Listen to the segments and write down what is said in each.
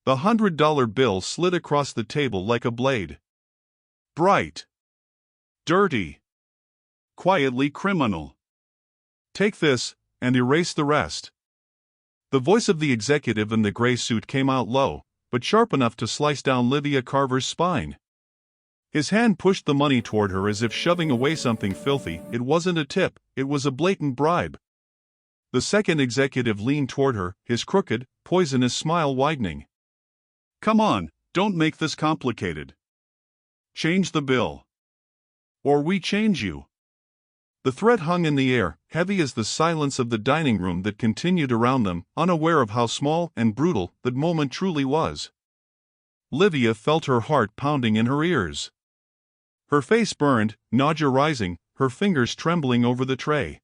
The $100 bill slid across the table like a blade. Bright. Dirty. Quietly criminal. Take this, and erase the rest. The voice of the executive in the gray suit came out low, but sharp enough to slice down Livia Carver's spine. His hand pushed the money toward her as if shoving away something filthy. It wasn't a tip, it was a blatant bribe. The second executive leaned toward her, his crooked, poisonous smile widening. Come on, don't make this complicated. Change the bill. Or we change you. The threat hung in the air, heavy as the silence of the dining room that continued around them, unaware of how small and brutal that moment truly was. Livia felt her heart pounding in her ears. Her face burned, nausea rising, her fingers trembling over the tray.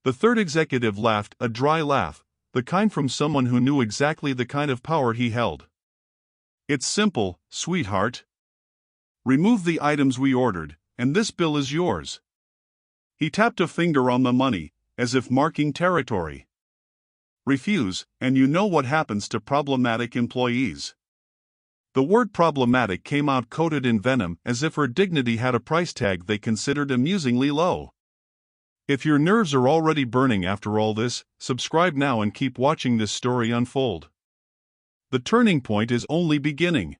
The third executive laughed, a dry laugh, the kind from someone who knew exactly the kind of power he held. It's simple, sweetheart. Remove the items we ordered, and this bill is yours. He tapped a finger on the money, as if marking territory. Refuse, and you know what happens to problematic employees. The word problematic came out coated in venom, as if her dignity had a price tag they considered amusingly low. If your nerves are already burning after all this, subscribe now and keep watching this story unfold. The turning point is only beginning.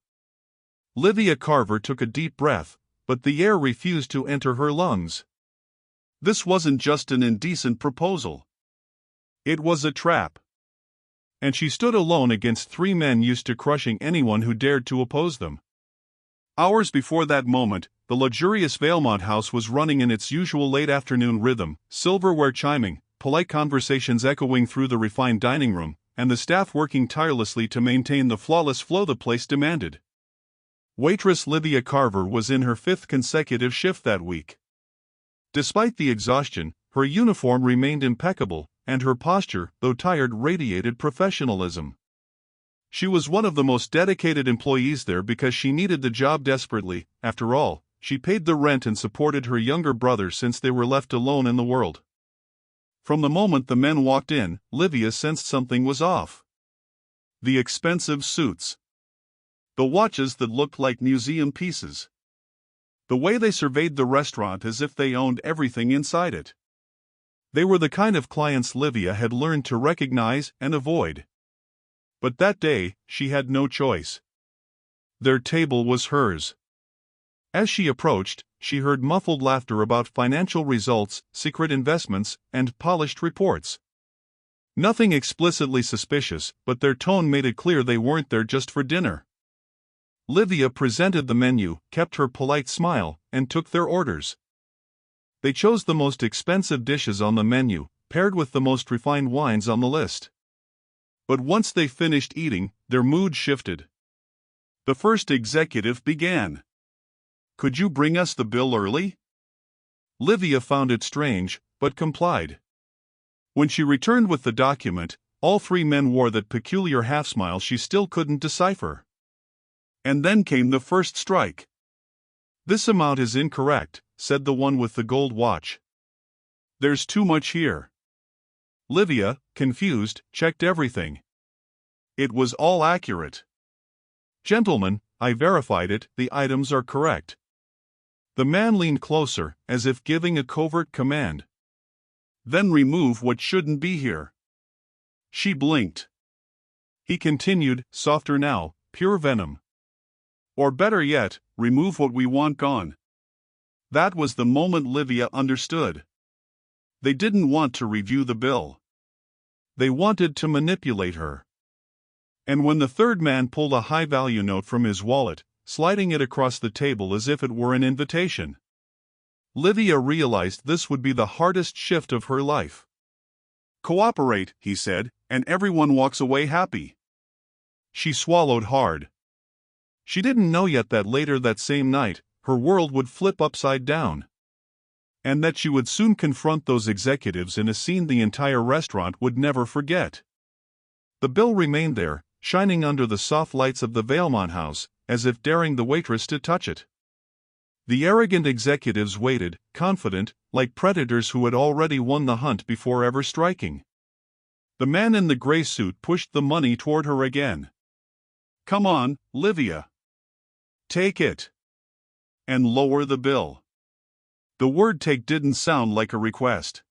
Livia Carver took a deep breath, but the air refused to enter her lungs. This wasn't just an indecent proposal. It was a trap. And she stood alone against three men used to crushing anyone who dared to oppose them. Hours before that moment, the luxurious Valemont house was running in its usual late-afternoon rhythm, silverware chiming, polite conversations echoing through the refined dining room, and the staff working tirelessly to maintain the flawless flow the place demanded. Waitress Livia Carver was in her fifth consecutive shift that week. Despite the exhaustion, her uniform remained impeccable, and her posture, though tired, radiated professionalism. She was one of the most dedicated employees there because she needed the job desperately. After all, she paid the rent and supported her younger brother since they were left alone in the world. From the moment the men walked in, Livia sensed something was off. The expensive suits. The watches that looked like museum pieces. The way they surveyed the restaurant as if they owned everything inside it. They were the kind of clients Livia had learned to recognize and avoid. But that day, she had no choice. Their table was hers. As she approached, she heard muffled laughter about financial results, secret investments, and polished reports. Nothing explicitly suspicious, but their tone made it clear they weren't there just for dinner. Livia presented the menu, kept her polite smile, and took their orders. They chose the most expensive dishes on the menu, paired with the most refined wines on the list. But once they finished eating, their mood shifted. The first executive began. "Could you bring us the bill early?" Livia found it strange, but complied. When she returned with the document, all three men wore that peculiar half-smile she still couldn't decipher. And then came the first strike. "This amount is incorrect," said the one with the gold watch. "There's too much here." Livia, confused, checked everything. It was all accurate. "Gentlemen, I verified it, the items are correct." The man leaned closer, as if giving a covert command. "Then remove what shouldn't be here." She blinked. He continued, softer now, pure venom. "Or better yet, remove what we want gone." That was the moment Livia understood. They didn't want to review the bill. They wanted to manipulate her. And when the third man pulled a high-value note from his wallet, sliding it across the table as if it were an invitation, Livia realized this would be the hardest shift of her life. "Cooperate," he said, "and everyone walks away happy." She swallowed hard. She didn't know yet that later that same night, her world would flip upside down. And that she would soon confront those executives in a scene the entire restaurant would never forget. The bill remained there, shining under the soft lights of the Valemont house, as if daring the waitress to touch it. The arrogant executives waited, confident, like predators who had already won the hunt before ever striking. The man in the gray suit pushed the money toward her again. Come on, Livia. Take it. And lower the bill. The word take didn't sound like a request.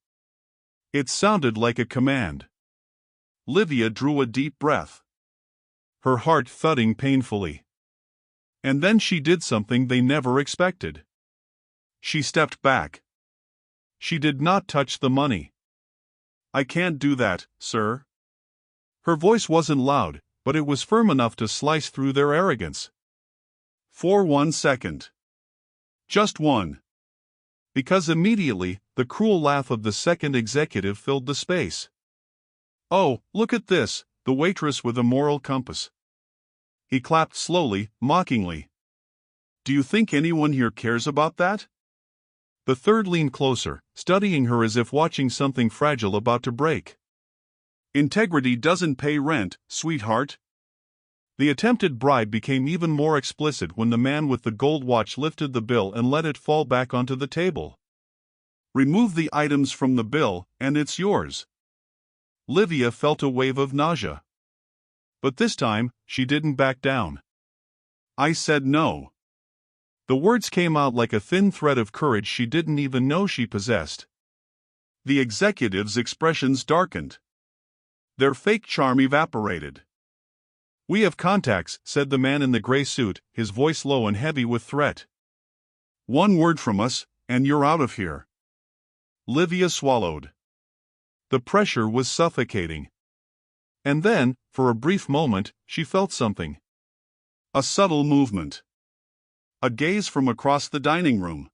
It sounded like a command. Livia drew a deep breath, her heart thudding painfully. And then she did something they never expected. She stepped back. She did not touch the money. I can't do that, sir. Her voice wasn't loud, but it was firm enough to slice through their arrogance. For 1 second. Just one. Because immediately, the cruel laugh of the second executive filled the space. Oh, look at this, the waitress with a moral compass. He clapped slowly, mockingly. Do you think anyone here cares about that? The third leaned closer, studying her as if watching something fragile about to break. Integrity doesn't pay rent, sweetheart. The attempted bribe became even more explicit when the man with the gold watch lifted the bill and let it fall back onto the table. Remove the items from the bill, and it's yours. Livia felt a wave of nausea. But this time, she didn't back down. I said no. The words came out like a thin thread of courage she didn't even know she possessed. The executive's expressions darkened. Their fake charm evaporated. We have contacts, said the man in the gray suit, his voice low and heavy with threat. One word from us, and you're out of here. Livia swallowed. The pressure was suffocating. And then, for a brief moment, she felt something. A subtle movement. A gaze from across the dining room.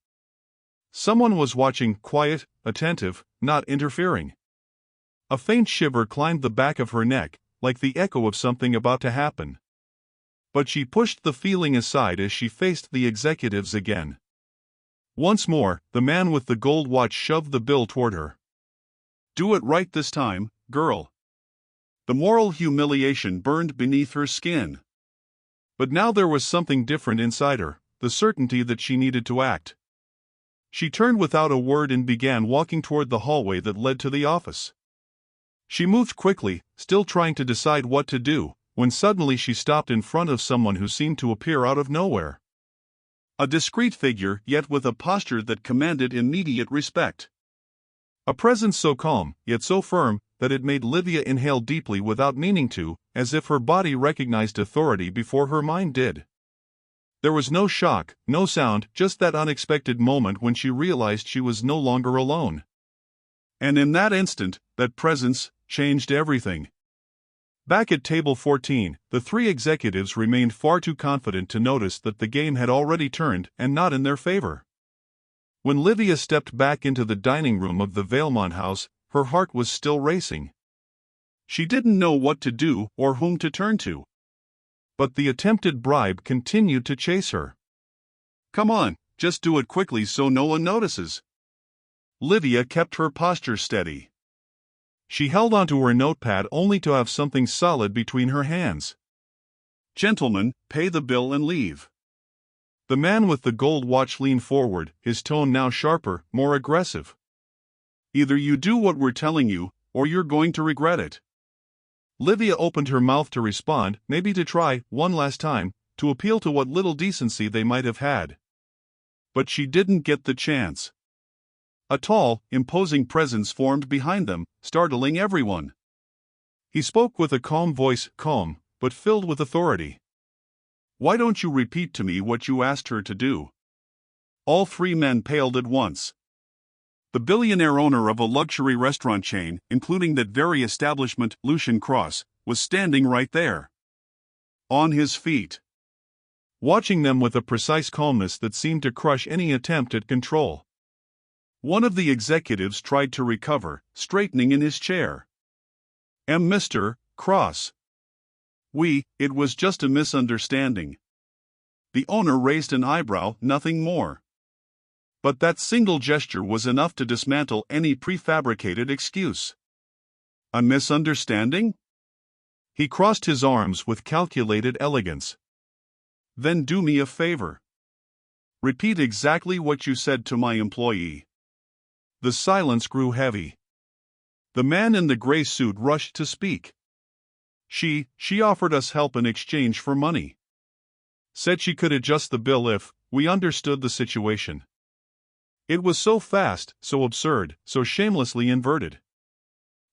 Someone was watching, quiet, attentive, not interfering. A faint shiver climbed the back of her neck, like the echo of something about to happen. But she pushed the feeling aside as she faced the executives again. Once more, the man with the gold watch shoved the bill toward her. Do it right this time, girl. The moral humiliation burned beneath her skin. But now there was something different inside her, the certainty that she needed to act. She turned without a word and began walking toward the hallway that led to the office. She moved quickly, still trying to decide what to do, when suddenly she stopped in front of someone who seemed to appear out of nowhere. A discreet figure, yet with a posture that commanded immediate respect. A presence so calm, yet so firm, that it made Livia inhale deeply without meaning to, as if her body recognized authority before her mind did. There was no shock, no sound, just that unexpected moment when she realized she was no longer alone. And in that instant, that presence changed everything. Back at table 14, the three executives remained far too confident to notice that the game had already turned and not in their favor. When Livia stepped back into the dining room of the Valemont house, her heart was still racing. She didn't know what to do or whom to turn to. But the attempted bribe continued to chase her. Come on, just do it quickly so no one notices. Livia kept her posture steady. She held onto her notepad only to have something solid between her hands. Gentlemen, pay the bill and leave. The man with the gold watch leaned forward, his tone now sharper, more aggressive. Either you do what we're telling you, or you're going to regret it. Livia opened her mouth to respond, maybe to try, one last time, to appeal to what little decency they might have had. But she didn't get the chance. A tall, imposing presence formed behind them, startling everyone. He spoke with a calm voice, calm, but filled with authority. Why don't you repeat to me what you asked her to do? All three men paled at once. The billionaire owner of a luxury restaurant chain, including that very establishment, Lucian Cross, was standing right there. On his feet. Watching them with a precise calmness that seemed to crush any attempt at control. One of the executives tried to recover, straightening in his chair. Mr. Cross. It was just a misunderstanding. The owner raised an eyebrow, nothing more. But that single gesture was enough to dismantle any prefabricated excuse. A misunderstanding? He crossed his arms with calculated elegance. Then do me a favor. Repeat exactly what you said to my employee. The silence grew heavy. The man in the gray suit rushed to speak. She offered us help in exchange for money. Said she could adjust the bill if we understood the situation. It was so fast, so absurd, so shamelessly inverted.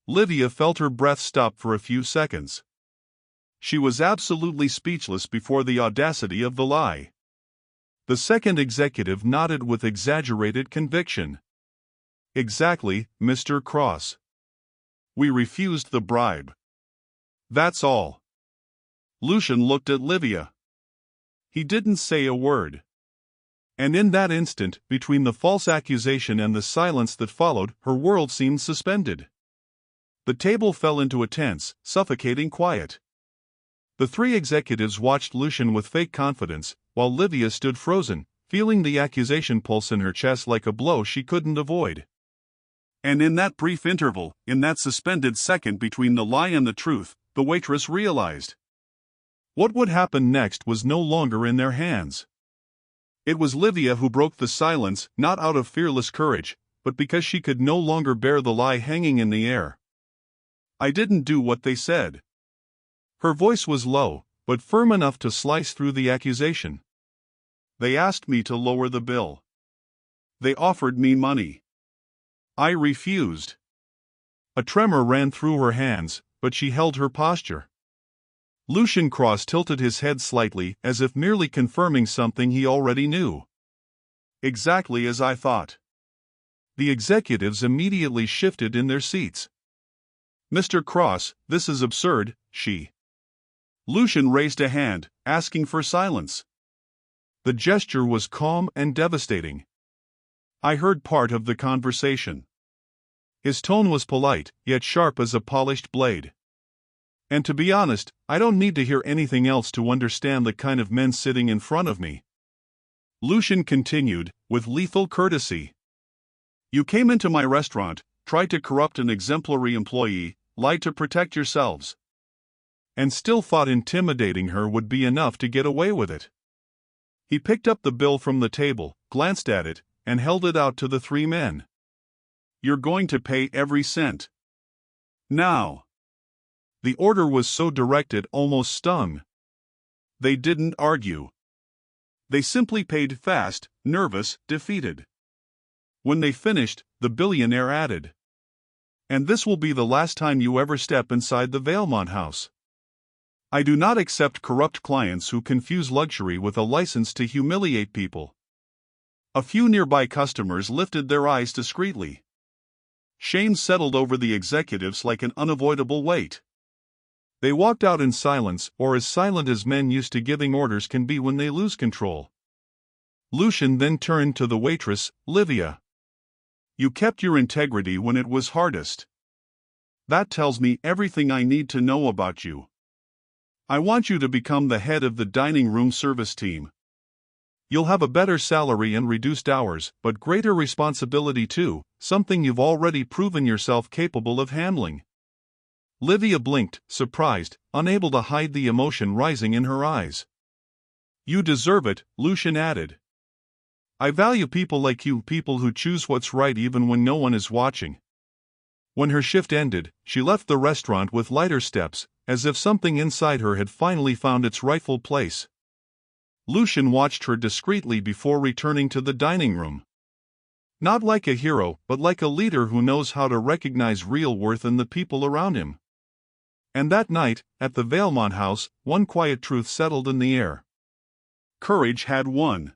Livia felt her breath stop for a few seconds. She was absolutely speechless before the audacity of the lie. The second executive nodded with exaggerated conviction. Exactly, Mr. Cross. We refused the bribe. That's all. Lucian looked at Livia. He didn't say a word. And in that instant, between the false accusation and the silence that followed, her world seemed suspended. The table fell into a tense, suffocating quiet. The three executives watched Lucian with fake confidence, while Livia stood frozen, feeling the accusation pulse in her chest like a blow she couldn't avoid. And in that brief interval, in that suspended second between the lie and the truth, the waitress realized. What would happen next was no longer in their hands. It was Livia who broke the silence, not out of fearless courage, but because she could no longer bear the lie hanging in the air. I didn't do what they said. Her voice was low, but firm enough to slice through the accusation. They asked me to lower the bill. They offered me money. I refused. A tremor ran through her hands, but she held her posture. Lucian Cross tilted his head slightly, as if merely confirming something he already knew. Exactly as I thought. The executives immediately shifted in their seats. Mr. Cross, this is absurd, she. Lucian raised a hand, asking for silence. The gesture was calm and devastating. I heard part of the conversation. His tone was polite, yet sharp as a polished blade. And to be honest, I don't need to hear anything else to understand the kind of men sitting in front of me. Lucian continued, with lethal courtesy. You came into my restaurant, tried to corrupt an exemplary employee, lied to protect yourselves. And still thought intimidating her would be enough to get away with it. He picked up the bill from the table, glanced at it, and held it out to the three men. You're going to pay every cent. Now. The order was so direct it almost stung. They didn't argue. They simply paid fast, nervous, defeated. When they finished, the billionaire added. And this will be the last time you ever step inside the Valemont house. I do not accept corrupt clients who confuse luxury with a license to humiliate people. A few nearby customers lifted their eyes discreetly. Shame settled over the executives like an unavoidable weight. They walked out in silence, or as silent as men used to giving orders can be when they lose control. Lucian then turned to the waitress, Livia. You kept your integrity when it was hardest. That tells me everything I need to know about you. I want you to become the head of the dining room service team. You'll have a better salary and reduced hours, but greater responsibility too, something you've already proven yourself capable of handling. Livia blinked, surprised, unable to hide the emotion rising in her eyes. You deserve it, Lucian added. I value people like you, people who choose what's right even when no one is watching. When her shift ended, she left the restaurant with lighter steps, as if something inside her had finally found its rightful place. Lucian watched her discreetly before returning to the dining room. Not like a hero, but like a leader who knows how to recognize real worth in the people around him. And that night, at the Valemont house, one quiet truth settled in the air. Courage had won.